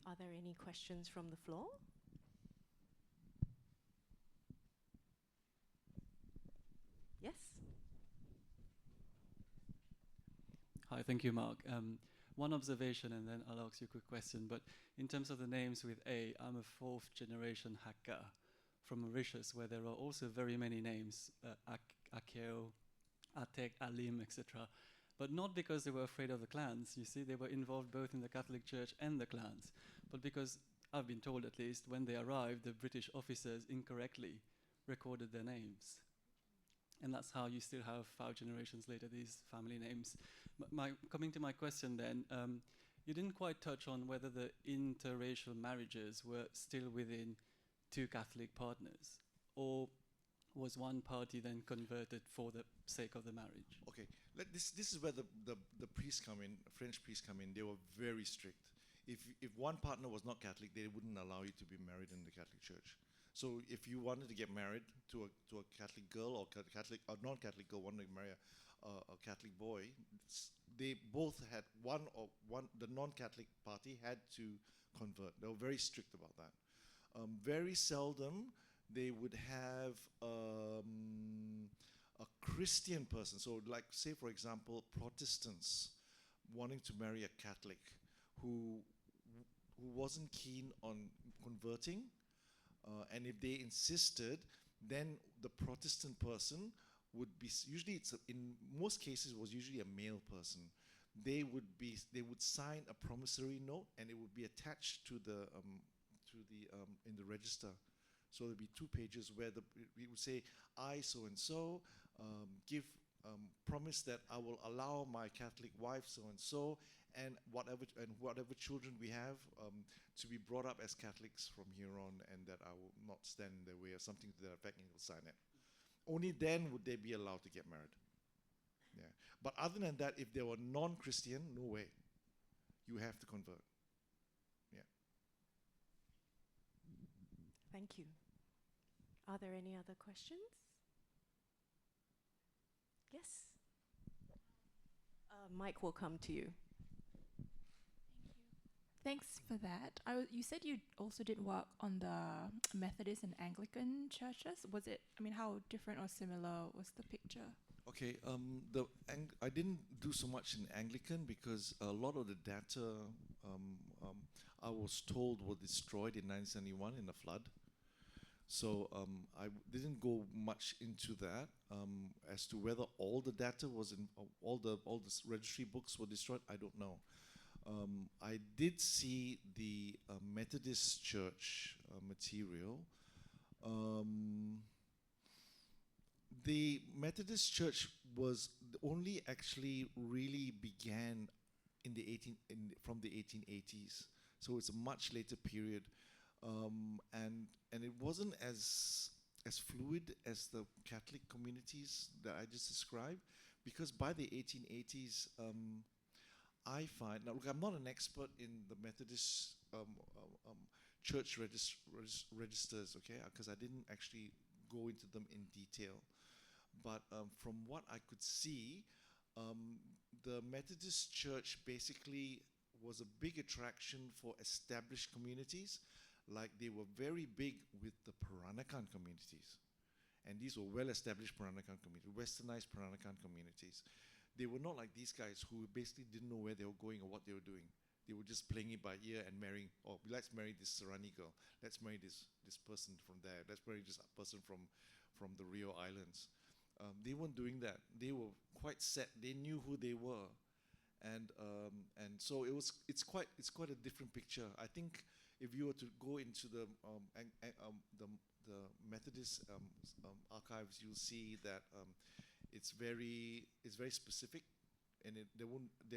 are there any questions from the floor? Yes? Hi, thank you, Mark. One observation, and then I'll ask you a quick question. But in terms of the names with A, I'm a fourth generation Hakka from Mauritius, where there are also very many names, Akeo, Atek, Alim, etc. But not because they were afraid of the clans. You see, they were involved both in the Catholic Church and the clans. But because, I've been told at least, when they arrived, the British officers incorrectly recorded their names. And that's how you still have 5 generations later these family names. Coming to my question then, you didn't quite touch on whether the interracial marriages were still within 2 Catholic partners, or was one party then converted for the sake of the marriage? Okay, this is where the priests come in, French priests come in. They were very strict. If one partner was not Catholic, they wouldn't allow you to be married in the Catholic Church. So if you wanted to get married to a Catholic girl, or Catholic or non-Catholic girl wanted to marry a Catholic boy, they both had the non-Catholic party had to convert. They were very strict about that. Very seldom they would have a Christian person. So like, say for example, Protestants wanting to marry a Catholic who wasn't keen on converting. And if they insisted, then the Protestant person would be, usually in most cases was usually a male person. They would sign a promissory note, and it would be attached to in the register. So there'd be 2 pages where we would say, I so and so give promise that I will allow my Catholic wife so and so and whatever children we have to be brought up as Catholics from here on, and that I will not stand in their way, or something to that effect, and he'll sign it. only then would they be allowed to get married. Yeah. But other than that, if they were non-Christian, no way. You have to convert. Yeah. Thank you. Are there any other questions? Yes. Mike will come to you. Thanks for that. You said you also did work on the Methodist and Anglican churches. Was it, I mean, how different or similar was the picture? Okay, I didn't do so much in Anglican because a lot of the data I was told were destroyed in 1971 in a flood. So I didn't go much into that as to whether all the data was in all the registry books were destroyed. I don't know. I did see the Methodist Church material. The Methodist Church was only actually really began in the from the 1880s, so it's a much later period, and it wasn't as fluid as the Catholic communities that I just described, because by the 1880s, I find, now look, I'm not an expert in the Methodist church registers, okay, because I didn't actually go into them in detail. But from what I could see, the Methodist Church basically was a big attraction for established communities. Like they were very big with the Peranakan communities. And these were well-established Peranakan communities, westernized Peranakan communities. They were not like these guys who basically didn't know where they were going or what they were doing. They were just playing it by ear and marrying, oh, let's marry this Serani girl. Let's marry this person from there. Let's marry this person from the Rio Islands. They weren't doing that. They were quite set. They knew who they were, and so it's quite a different picture. I think if you were to go into the Methodist archives, you'll see that it's very specific, and there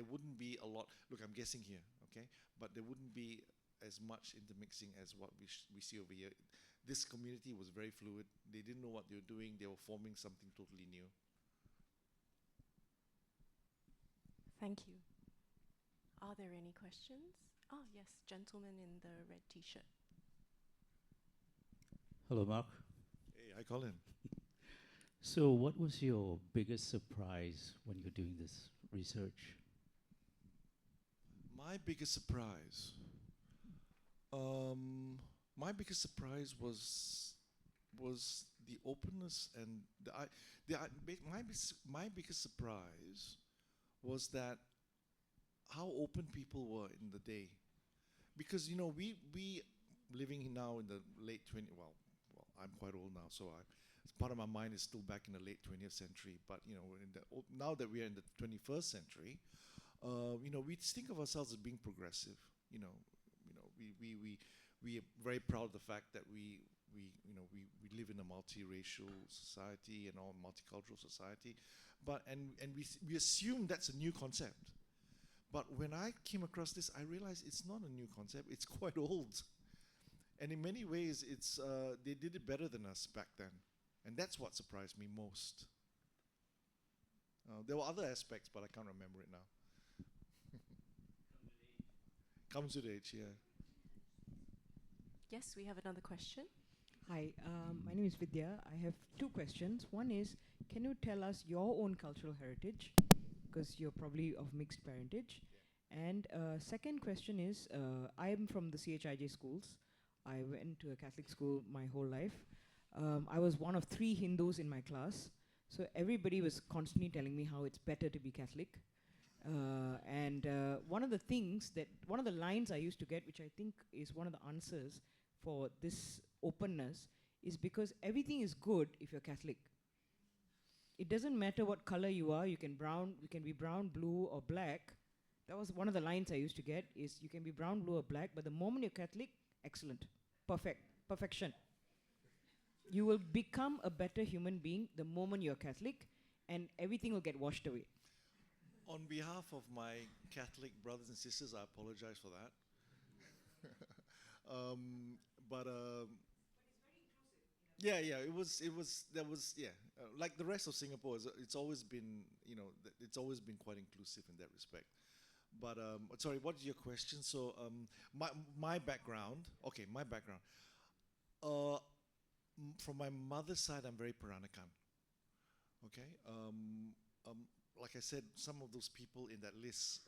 wouldn't be a lot. Look, I'm guessing here, okay, but there wouldn't be as much intermixing as what we see over here. This community was very fluid. They didn't know what they were doing. They were forming something totally new. Thank you. Are there any questions? Oh, yes, gentleman in the red t-shirt. Hello, Mark. Hey, hi, Colin. So what was your biggest surprise when you're doing this research? My biggest surprise. My biggest surprise was the openness and my biggest surprise was that how open people were in the day, because we living now in the late 20th. Well, I'm quite old now, so part of my mind is still back in the late 20th century. But now that we are in the 21st century, we think of ourselves as being progressive. We are very proud of the fact that we live in a multiracial society and a multicultural society, and we assume that's a new concept. But when I came across this, I realized it's not a new concept. It's quite old, and in many ways, it's they did it better than us back then, and that's what surprised me most. There were other aspects, but I can't remember it now. Comes with age, yeah. Yes, we have another question. Hi, my name is Vidya. I have two questions. One is, can you tell us your own cultural heritage? Because you're probably of mixed parentage. Yeah. And second question is, I'm from the CHIJ schools. I went to a Catholic school my whole life. I was one of 3 Hindus in my class. So everybody was constantly telling me how it's better to be Catholic. And one of the lines I used to get, which I think is one of the answers for this openness, is because everything is good if you're Catholic. It doesn't matter what color you are. You can be brown, blue, or black. That was one of the lines I used to get, is you can be brown, blue, or black, but the moment you're Catholic, excellent, perfection. You will become a better human being the moment you're Catholic, and everything will get washed away. On behalf of my Catholic brothers and sisters, I apologize for that. But it's very inclusive. Yeah, yeah, there was, yeah, like the rest of Singapore, it's always been, it's always been quite inclusive in that respect. But sorry, what is your question? So my background, okay, my background. Uh, from my mother's side, I'm very Peranakan. Okay, like I said, some of those people in that list,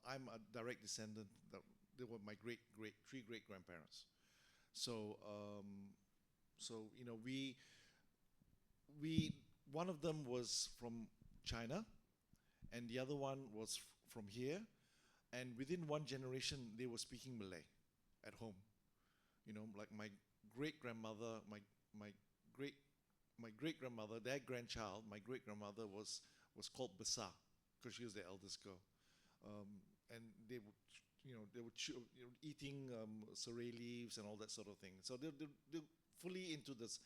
I'm a direct descendant. They were my three great grandparents. So so we one of them was from China, and the other one was from here. And within one generation, they were speaking Malay at home. Like my great grandmother, my great my great grandmother, their grandchild, my great grandmother was called Besar because she was the eldest girl, and they were eating serai leaves and all that sort of thing. So they're fully into this,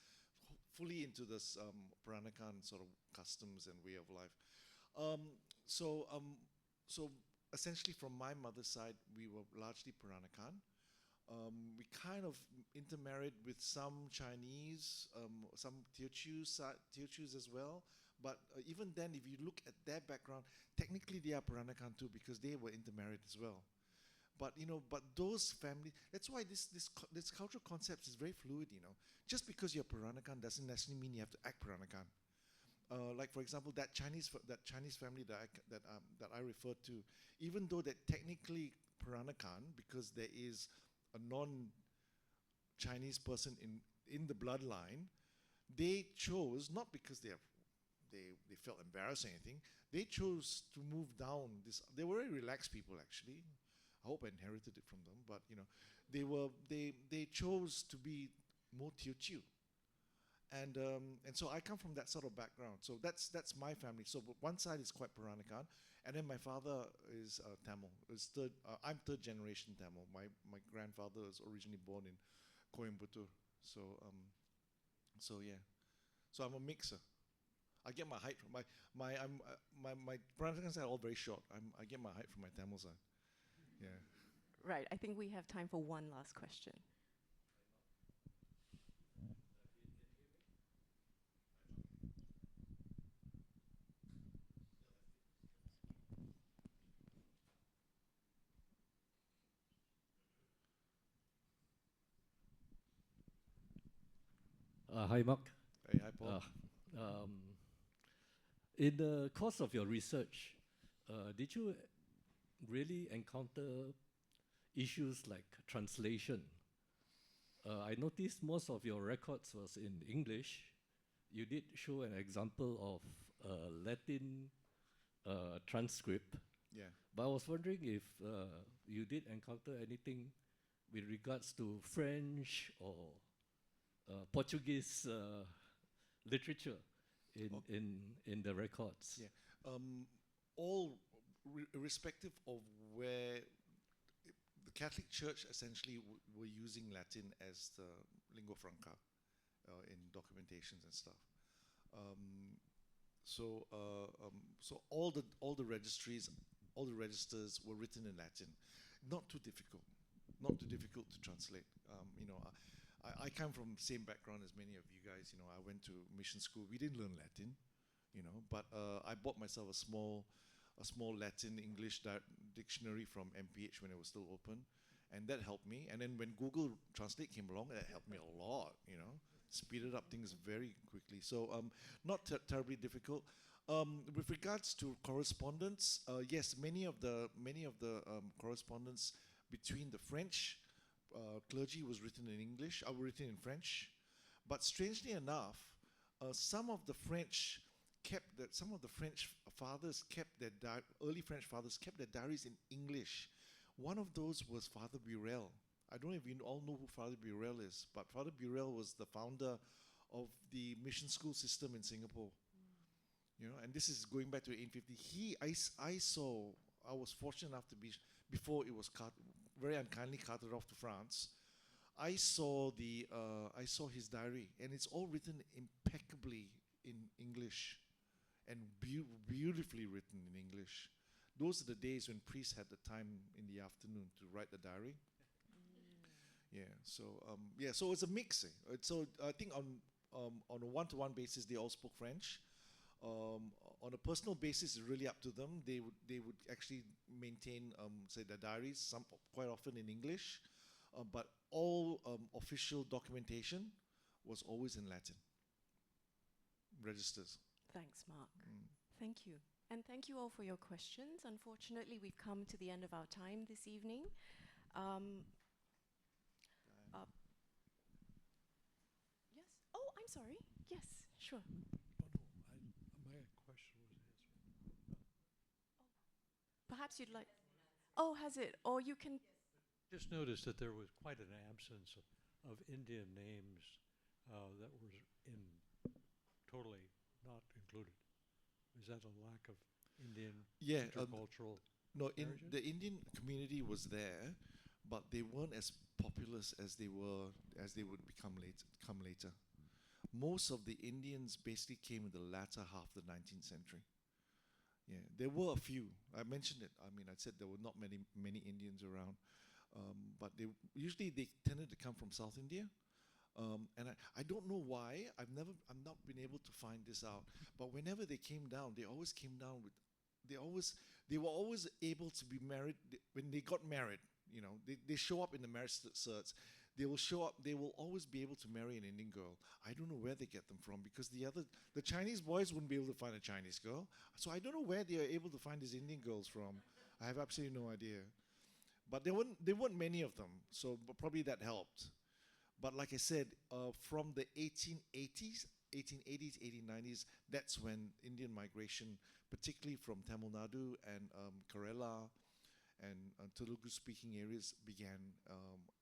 Peranakan sort of customs and way of life. Um, so so essentially, from my mother's side, we were largely Peranakan. We kind of intermarried with some Chinese, some Teochews as well. But even then, if you look at their background, technically they are Peranakan too because they were intermarried as well. But those families. That's why this cultural concept is very fluid. Just because you're Peranakan doesn't necessarily mean you have to act Peranakan. Like for example, that Chinese family that I referred to, even though they're technically Peranakan because there is a non-Chinese person in the bloodline, they chose not because they felt embarrassed or anything. They chose to move down this. They were very relaxed people actually. I hope I inherited it from them, but they chose to be more Teochew. And so I come from that sort of background. So that's my family. So one side is quite Peranakan, and then my father is Tamil. I'm third generation Tamil. My grandfather was originally born in Coimbatore. So yeah. So I'm a mixer. I get my height from my Peranakans are all very short. I get my height from my Tamil side. Yeah. Right, I think we have time for one last question. Hi, Mark. Hey, hi, Paul. Um, in the course of your research, did you really encounter issues like translation? I noticed most of your records was in English. You did show an example of a Latin transcript, Yeah. but I was wondering if you did encounter anything with regards to French or Portuguese literature in the records. Yeah. All irrespective of where the Catholic Church essentially were using Latin as the lingua franca in documentations and stuff. So all the registries, all the registers were written in Latin. Not too difficult to translate. I come from the same background as many of you guys. I went to mission school. We didn't learn Latin, but I bought myself a small Latin English dictionary from MPH when it was still open, and that helped me. And then when Google Translate came along, that helped me a lot. Speeded up things very quickly. So not terribly difficult. With regards to correspondence, yes, many of the correspondence between the French clergy was written in English, written in French, but strangely enough, some of the French fathers kept their early French fathers kept their diaries in English. One of those was Father Burrell. I don't know if you all know who Father Burrell is, but Father Burrell was the founder of the mission school system in Singapore. And this is going back to 1850. I was fortunate enough to be, before it was very unkindly carted off to France. I saw his diary, and it's all written impeccably in English, and beautifully written in English. Those are the days when priests had the time in the afternoon to write the diary. Yeah. So so it's a mix. So I think on a one-to-one basis, they all spoke French. On a personal basis, it's really up to them. They would actually maintain say their diaries, some quite often in English, but all official documentation was always in Latin. Registers. Thanks, Mark. Thank you. And thank you all for your questions. Unfortunately, we've come to the end of our time this evening. Yes. Oh, I'm sorry. Yes, sure. My question was answered. Perhaps you'd like. Oh, has it? Or you can. Just noticed that there was quite an absence of Indian names that were totally not included. Is that a lack of Indian intercultural? No, marriages? the Indian community was there, but they weren't as populous as they would come later. Most of the Indians basically came in the latter half of the 19th century. Yeah, there were a few. I mentioned it. I mean, I said there were not many Indians around, but they tended to come from South India. And I don't know why. I've not been able to find this out. But whenever they came down, they always came down with, they were always able to be married. When they got married, you know, they show up in the marriage certs. They will show up. They will always be able to marry an Indian girl. I don't know where they get them from, because the Chinese boys wouldn't be able to find a Chinese girl. So I don't know where they are able to find these Indian girls from. I have absolutely no idea. But there weren't many of them. So probably that helped. But like I said, from the 1880s, 1890s, that's when Indian migration, particularly from Tamil Nadu and Kerala and Telugu-speaking areas, began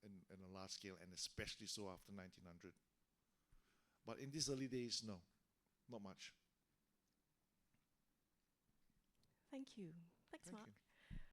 in a large scale, and especially so after 1900. But in these early days, no, not much. Thank you. Thanks, Thank Mark. you.